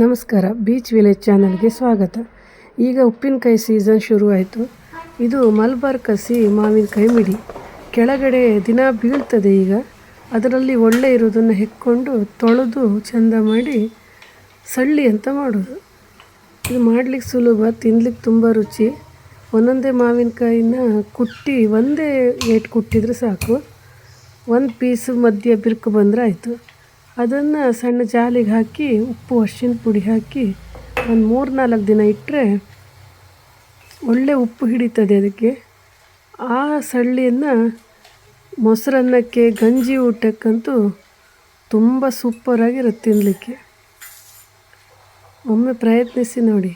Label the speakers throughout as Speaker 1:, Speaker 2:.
Speaker 1: ನಮಸ್ಕಾರ, beach village ಚಾನಲ್ಗೆ ಸ್ವಾಗತ. ಈಗ ಉಪ್ಪಿನಕಾಯಿ ಸೀಸನ್ ಶುರುವಾಯಿತು. ಇದು ಮಲಬಾರ್ ಕಸಿ ಮಾವಿನಕಾಯಿ ಮಿಡಿ. ಕೆಳಗಡೆ ದಿನ ಬೀಳ್ತದೆ. ಈಗ ಅದರಲ್ಲಿ ಒಳ್ಳೆ ಇರೋದನ್ನು ಹೆಕ್ಕೊಂಡು ತೊಳೆದು ಚೆಂದ ಮಾಡಿ ಸಳ್ಳಿ ಅಂತ ಮಾಡೋದು. ಇದು ಮಾಡಲಿಕ್ಕೆ ಸುಲಭ, ತಿನ್ಲಿಕ್ಕೆ ತುಂಬ ರುಚಿ. ಒಂದೊಂದೇ ಮಾವಿನಕಾಯಿನ ಕುಟ್ಟಿ ಒಂದೇ ಏಟು ಕುಟ್ಟಿದರೆ ಸಾಕು. ಒಂದು ಪೀಸು ಮಧ್ಯ ಬಿರುಕು ಬಂದರೆ ಆಯಿತು. ಅದನ್ನು ಸಣ್ಣ ಜಾಲಿಗೆ ಹಾಕಿ ಉಪ್ಪು ಅರಿಶಿನ ಪುಡಿ ಹಾಕಿ ಒಂದು 3-4 ದಿನ ಇಟ್ಟರೆ ಒಳ್ಳೆ ಉಪ್ಪು ಹಿಡಿತದೆ ಅದಕ್ಕೆ. ಆ ಸಳ್ಳಿಯನ್ನು ಮೊಸರನ್ನಕ್ಕೆ, ಗಂಜಿ ಊಟಕ್ಕಂತೂ ತುಂಬ ಸೂಪರಾಗಿರುತ್ತೆ ತಿನ್ನಲಿಕ್ಕೆ. ಒಮ್ಮೆ ಪ್ರಯತ್ನಿಸಿ ನೋಡಿ,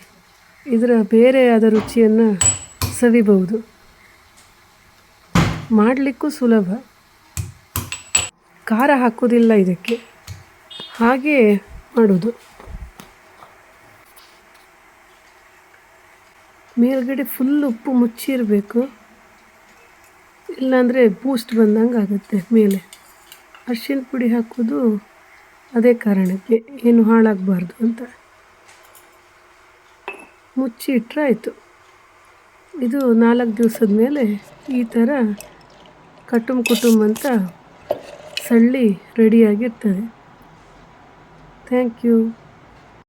Speaker 1: ಇದರ ಬೇರೆಯಾದ ರುಚಿಯನ್ನು ಸವಿಬಹುದು. ಮಾಡಲಿಕ್ಕೂ ಸುಲಭ, ಖಾರ ಹಾಕೋದಿಲ್ಲ ಇದಕ್ಕೆ, ಹಾಗೇ ಮಾಡೋದು. ಮೇಲ್ಗಡೆ ಫುಲ್ ಉಪ್ಪು ಮುಚ್ಚಿರಬೇಕು, ಇಲ್ಲಾಂದರೆ ಬೂಸ್ಟ್ ಬಂದಂಗೆ ಆಗುತ್ತೆ ಮೇಲೆ. ಅರಿಶಿನ ಪುಡಿ ಹಾಕೋದು ಅದೇ ಕಾರಣಕ್ಕೆ, ಏನು ಹಾಳಾಗಬಾರ್ದು ಅಂತ. ಮುಚ್ಚಿ ಇಟ್ಟರೆ ಆಯಿತು. ಇದು 4 ದಿವಸದ ಮೇಲೆ ಈ ಥರ ಕುಟುಂಬ ಅಂತ ಸಳ್ಳಿ ರೆಡಿಯಾಗಿರ್ತದೆ. Thank you.